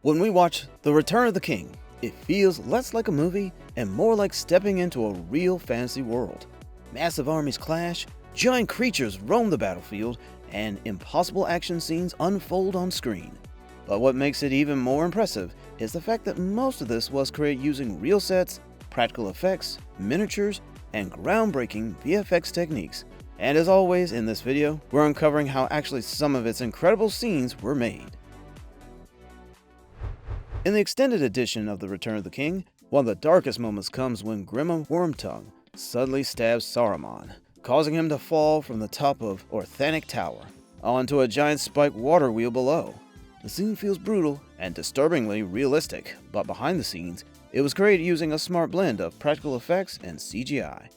When we watch The Return of the King, it feels less like a movie and more like stepping into a real fantasy world. Massive armies clash, giant creatures roam the battlefield, and impossible action scenes unfold on screen. But what makes it even more impressive is the fact that most of this was created using real sets, practical effects, miniatures, and groundbreaking VFX techniques. And as always in this video, we're uncovering how actually some of its incredible scenes were made. In the extended edition of The Return of the King, one of the darkest moments comes when Grima Wormtongue suddenly stabs Saruman, causing him to fall from the top of Orthanc Tower onto a giant spiked water wheel below. The scene feels brutal and disturbingly realistic, but behind the scenes, it was created using a smart blend of practical effects and CGI.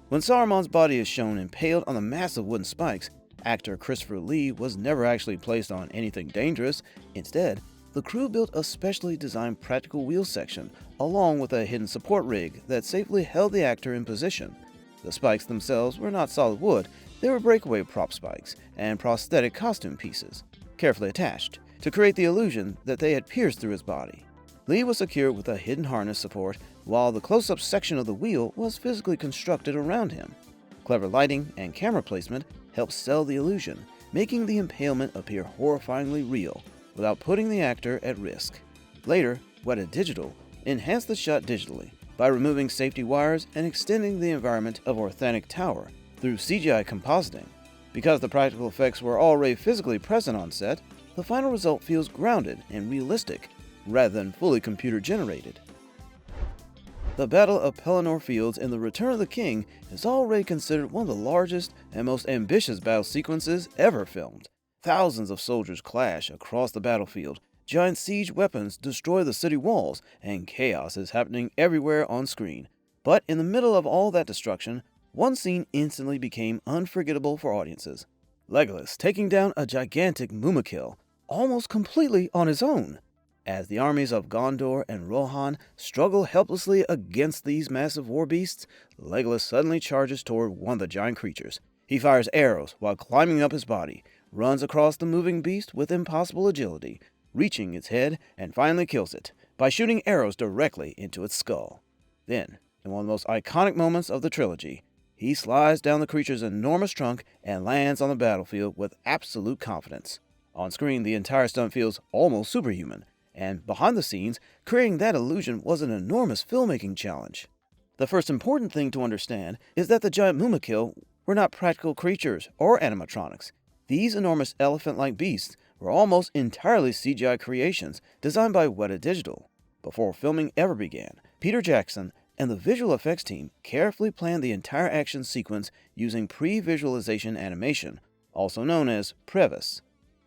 When Saruman's body is shown impaled on the massive wooden spikes, actor Christopher Lee was never actually placed on anything dangerous. Instead, the crew built a specially designed practical wheel section along with a hidden support rig that safely held the actor in position. The spikes themselves were not solid wood, they were breakaway prop spikes and prosthetic costume pieces, carefully attached to create the illusion that they had pierced through his body. Lee was secured with a hidden harness support, while the close-up section of the wheel was physically constructed around him. Clever lighting and camera placement helped sell the illusion, making the impalement appear horrifyingly real, without putting the actor at risk. Later, Weta Digital enhanced the shot digitally by removing safety wires and extending the environment of Orthanc Tower through CGI compositing. Because the practical effects were already physically present on set, the final result feels grounded and realistic, rather than fully computer-generated. The Battle of Pelennor Fields in The Return of the King is already considered one of the largest and most ambitious battle sequences ever filmed. Thousands of soldiers clash across the battlefield, giant siege weapons destroy the city walls, and chaos is happening everywhere on screen. But in the middle of all that destruction, one scene instantly became unforgettable for audiences. Legolas taking down a gigantic Mumakil, almost completely on his own. As the armies of Gondor and Rohan struggle helplessly against these massive war beasts, Legolas suddenly charges toward one of the giant creatures. He fires arrows while climbing up his body, runs across the moving beast with impossible agility, reaching its head, and finally kills it by shooting arrows directly into its skull. Then, in one of the most iconic moments of the trilogy, he slides down the creature's enormous trunk and lands on the battlefield with absolute confidence. On screen, the entire stunt feels almost superhuman, and behind the scenes, creating that illusion was an enormous filmmaking challenge. The first important thing to understand is that the giant Mumakil were not practical creatures or animatronics. These enormous elephant-like beasts were almost entirely CGI creations designed by Weta Digital. Before filming ever began, Peter Jackson and the visual effects team carefully planned the entire action sequence using pre-visualization animation, also known as previs.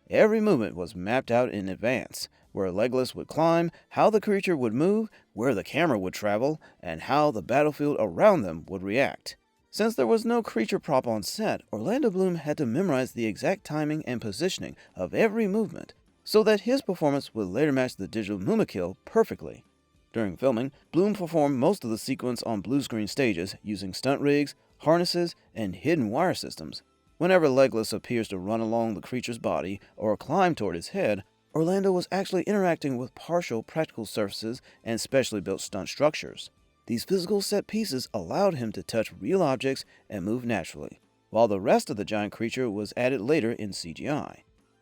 Every movement was mapped out in advance, where Legolas would climb, how the creature would move, where the camera would travel, and how the battlefield around them would react. Since there was no creature prop on set, Orlando Bloom had to memorize the exact timing and positioning of every movement, so that his performance would later match the digital Mumakil perfectly. During filming, Bloom performed most of the sequence on blue screen stages using stunt rigs, harnesses, and hidden wire systems. Whenever Legolas appears to run along the creature's body or climb toward its head, Orlando was actually interacting with partial practical surfaces and specially built stunt structures. These physical set pieces allowed him to touch real objects and move naturally, while the rest of the giant creature was added later in CGI.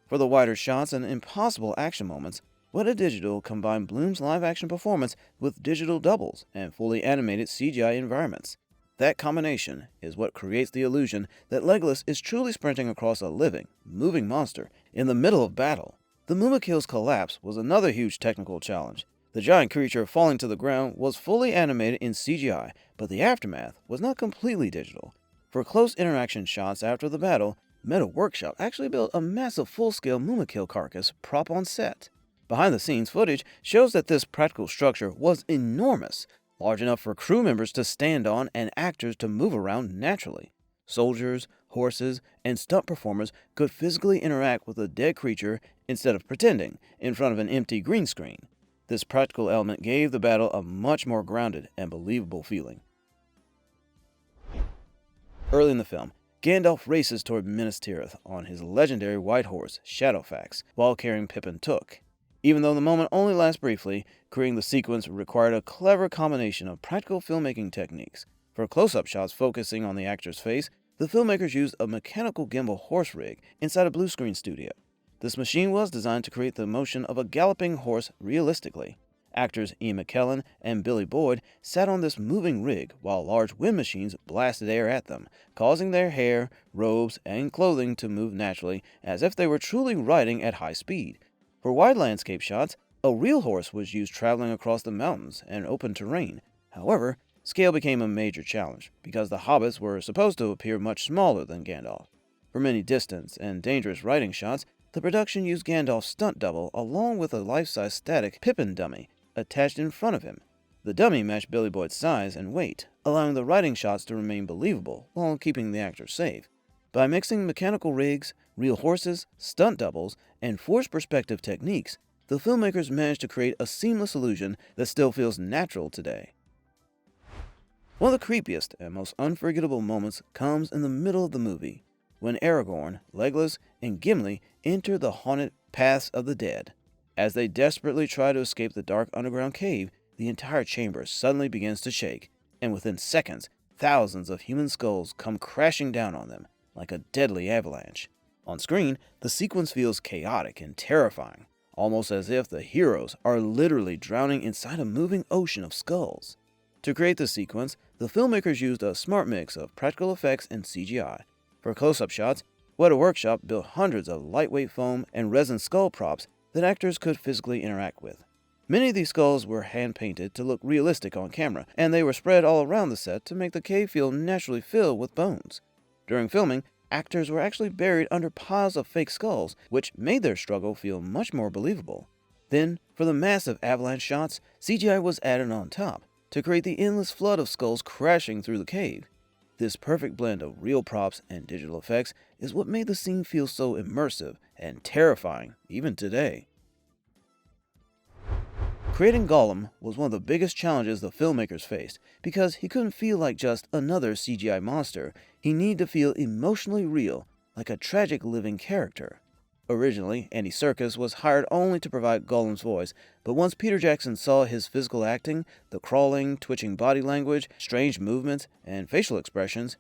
For the wider shots and impossible action moments, Weta Digital combined Bloom's live-action performance with digital doubles and fully animated CGI environments. That combination is what creates the illusion that Legolas is truly sprinting across a living, moving monster in the middle of battle. The Mumakil's collapse was another huge technical challenge. The giant creature falling to the ground was fully animated in CGI, but the aftermath was not completely digital. For close interaction shots after the battle, Meta Workshop actually built a massive full-scale Mumakil carcass prop on set. Behind-the-scenes footage shows that this practical structure was enormous, large enough for crew members to stand on and actors to move around naturally. Soldiers, horses, and stunt performers could physically interact with a dead creature instead of pretending in front of an empty green screen. This practical element gave the battle a much more grounded and believable feeling. Early in the film, Gandalf races toward Minas Tirith on his legendary white horse, Shadowfax, while carrying Pippin Took. Even though the moment only lasts briefly, creating the sequence required a clever combination of practical filmmaking techniques. For close-up shots focusing on the actor's face, the filmmakers used a mechanical gimbal horse rig inside a blue screen studio. This machine was designed to create the motion of a galloping horse realistically. Actors Ian McKellen and Billy Boyd sat on this moving rig while large wind machines blasted air at them, causing their hair, robes, and clothing to move naturally as if they were truly riding at high speed. For wide landscape shots, a real horse was used traveling across the mountains and open terrain. However, scale became a major challenge because the hobbits were supposed to appear much smaller than Gandalf. For many distance and dangerous riding shots, the production used Gandalf's stunt double along with a life-size static Pippin dummy attached in front of him. The dummy matched Billy Boyd's size and weight, allowing the riding shots to remain believable while keeping the actor safe. By mixing mechanical rigs, real horses, stunt doubles, and forced perspective techniques, the filmmakers managed to create a seamless illusion that still feels natural today. One of the creepiest and most unforgettable moments comes in the middle of the movie, when Aragorn, Legolas, and Gimli enter the haunted Paths of the Dead. As they desperately try to escape the dark underground cave, the entire chamber suddenly begins to shake, and within seconds, thousands of human skulls come crashing down on them, like a deadly avalanche. On screen, the sequence feels chaotic and terrifying, almost as if the heroes are literally drowning inside a moving ocean of skulls. To create this sequence, the filmmakers used a smart mix of practical effects and CGI. For close-up shots, Weta Workshop built hundreds of lightweight foam and resin skull props that actors could physically interact with. Many of these skulls were hand-painted to look realistic on camera, and they were spread all around the set to make the cave feel naturally filled with bones. During filming, actors were actually buried under piles of fake skulls, which made their struggle feel much more believable. Then, for the massive avalanche shots, CGI was added on top to create the endless flood of skulls crashing through the cave. This perfect blend of real props and digital effects is what made the scene feel so immersive and terrifying even today. Creating Gollum was one of the biggest challenges the filmmakers faced because he couldn't feel like just another CGI monster. He needed to feel emotionally real, like a tragic living character. Originally, Andy Serkis was hired only to provide Gollum's voice, but once Peter Jackson saw his physical acting, the crawling, twitching body language, strange movements, and facial expressions,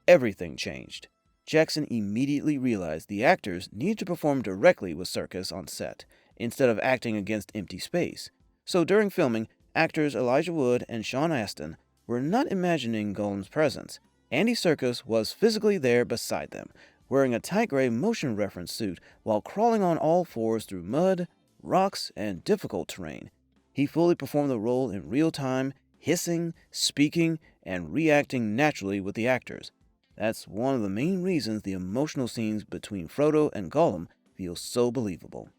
everything changed. Jackson immediately realized the actors needed to perform directly with Serkis on set, instead of acting against empty space. So during filming, actors Elijah Wood and Sean Astin were not imagining Gollum's presence. Andy Serkis was physically there beside them, wearing a tight gray motion reference suit while crawling on all fours through mud, rocks, and difficult terrain. He fully performed the role in real time, hissing, speaking, and reacting naturally with the actors. That's one of the main reasons the emotional scenes between Frodo and Gollum feel so believable.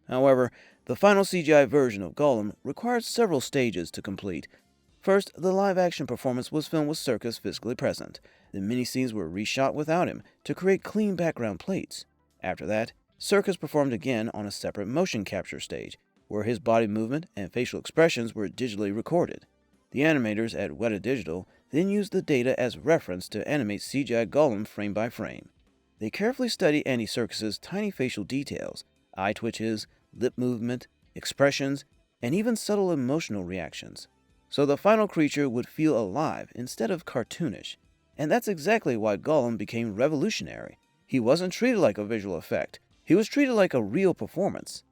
However, the final CGI version of Gollum required several stages to complete. First, the live-action performance was filmed with Serkis physically present. The mini-scenes were reshot without him to create clean background plates. After that, Serkis performed again on a separate motion capture stage, where his body movement and facial expressions were digitally recorded. The animators at Weta Digital then used the data as reference to animate CGI Gollum frame by frame. They carefully studied Andy Serkis's tiny facial details, eye twitches, lip movement, expressions, and even subtle emotional reactions, so the final creature would feel alive instead of cartoonish. And that's exactly why Gollum became revolutionary. He wasn't treated like a visual effect. He was treated like a real performance.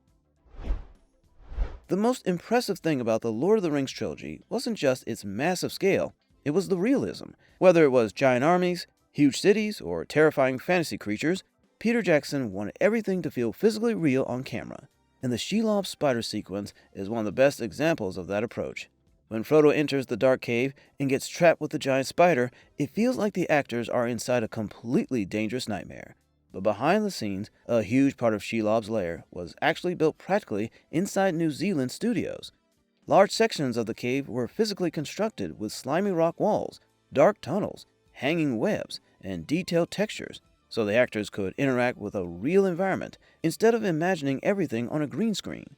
The most impressive thing about the Lord of the Rings trilogy wasn't just its massive scale, it was the realism. Whether it was giant armies, huge cities, or terrifying fantasy creatures, Peter Jackson wanted everything to feel physically real on camera. And the Shelob spider sequence is one of the best examples of that approach. When Frodo enters the dark cave and gets trapped with the giant spider, it feels like the actors are inside a completely dangerous nightmare. But behind the scenes, a huge part of Shelob's lair was actually built practically inside New Zealand studios. Large sections of the cave were physically constructed with slimy rock walls, dark tunnels, hanging webs, and detailed textures, so the actors could interact with a real environment instead of imagining everything on a green screen.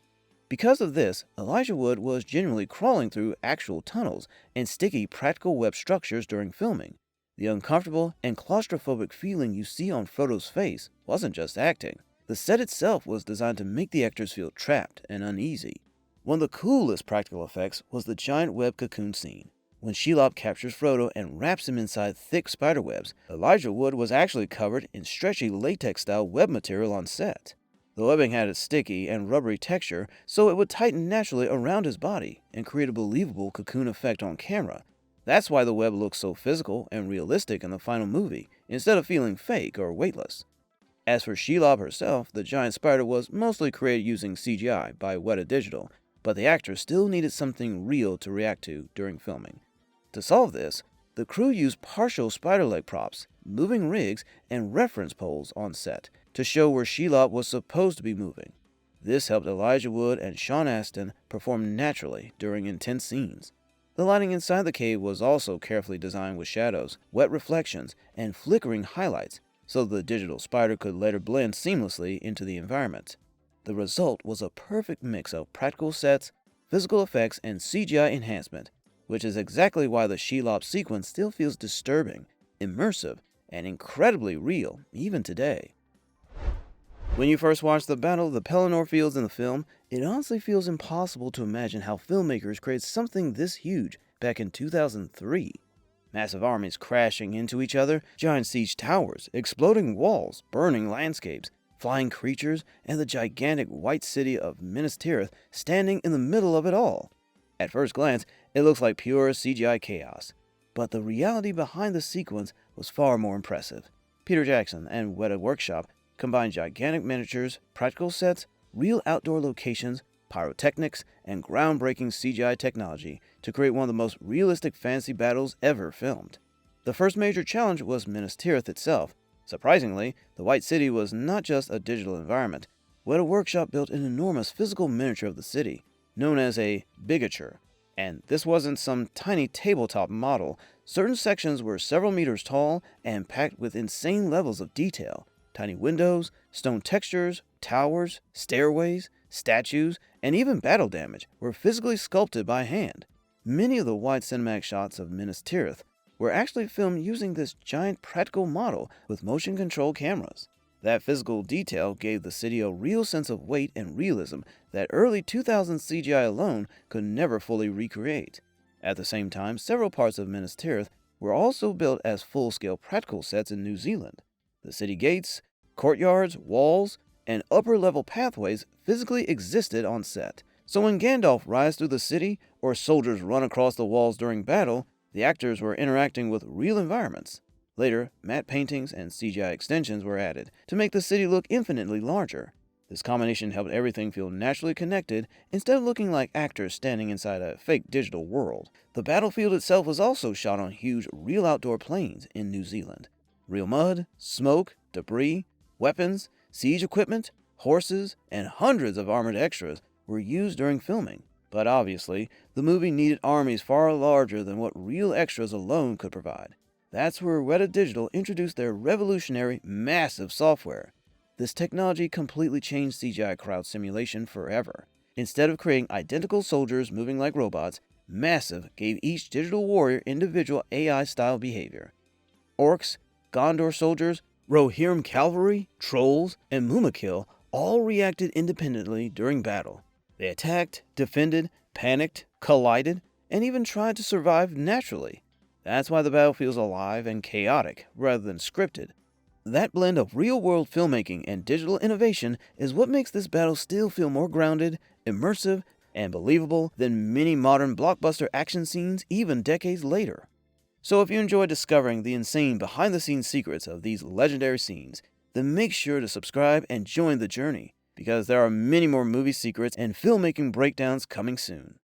Because of this, Elijah Wood was genuinely crawling through actual tunnels and sticky practical web structures during filming. The uncomfortable and claustrophobic feeling you see on Frodo's face wasn't just acting. The set itself was designed to make the actors feel trapped and uneasy. One of the coolest practical effects was the giant web cocoon scene. When Shelob captures Frodo and wraps him inside thick spiderwebs, Elijah Wood was actually covered in stretchy latex-style web material on set. The webbing had a sticky and rubbery texture, so it would tighten naturally around his body and create a believable cocoon effect on camera. That's why the web looks so physical and realistic in the final movie, instead of feeling fake or weightless. As for Shelob herself, the giant spider was mostly created using CGI by Weta Digital, but the actor still needed something real to react to during filming. To solve this, the crew used partial spider leg props, moving rigs, and reference poles on set to show where Shelob was supposed to be moving. This helped Elijah Wood and Sean Astin perform naturally during intense scenes. The lighting inside the cave was also carefully designed with shadows, wet reflections, and flickering highlights, so the digital spider could later blend seamlessly into the environment. The result was a perfect mix of practical sets, physical effects, and CGI enhancement, which is exactly why the Shelob sequence still feels disturbing, immersive, and incredibly real, even today. When you first watch the Battle of the Pelennor Fields in the film, it honestly feels impossible to imagine how filmmakers created something this huge back in 2003. Massive armies crashing into each other, giant siege towers, exploding walls, burning landscapes, flying creatures, and the gigantic white city of Minas Tirith standing in the middle of it all. At first glance, it looks like pure CGI chaos, but the reality behind the sequence was far more impressive. Peter Jackson and Weta Workshop combined gigantic miniatures, practical sets, real outdoor locations, pyrotechnics, and groundbreaking CGI technology to create one of the most realistic fantasy battles ever filmed. The first major challenge was Minas Tirith itself. Surprisingly, the White City was not just a digital environment. Weta Workshop built an enormous physical miniature of the city, known as a bigature. And this wasn't some tiny tabletop model. Certain sections were several meters tall and packed with insane levels of detail. Tiny windows, stone textures, towers, stairways, statues, and even battle damage were physically sculpted by hand. Many of the wide cinematic shots of Minas Tirith were actually filmed using this giant practical model with motion control cameras. That physical detail gave the city a real sense of weight and realism that early 2000s CGI alone could never fully recreate. At the same time, several parts of Minas Tirith were also built as full-scale practical sets in New Zealand. The city gates, courtyards, walls, and upper-level pathways physically existed on set. So when Gandalf rides through the city or soldiers run across the walls during battle, the actors were interacting with real environments. Later, matte paintings and CGI extensions were added to make the city look infinitely larger. This combination helped everything feel naturally connected instead of looking like actors standing inside a fake digital world. The battlefield itself was also shot on huge real outdoor plains in New Zealand. Real mud, smoke, debris, weapons, siege equipment, horses, and hundreds of armored extras were used during filming. But obviously, the movie needed armies far larger than what real extras alone could provide. That's where Weta Digital introduced their revolutionary, massive software. This technology completely changed CGI crowd simulation forever. Instead of creating identical soldiers moving like robots, Massive gave each digital warrior individual AI-style behavior. Orcs, Gondor soldiers, Rohirrim cavalry, trolls, and Mumakil all reacted independently during battle. They attacked, defended, panicked, collided, and even tried to survive naturally. That's why the battle feels alive and chaotic rather than scripted. That blend of real-world filmmaking and digital innovation is what makes this battle still feel more grounded, immersive, and believable than many modern blockbuster action scenes even decades later. So if you enjoy discovering the insane behind-the-scenes secrets of these legendary scenes, then make sure to subscribe and join the journey, because there are many more movie secrets and filmmaking breakdowns coming soon.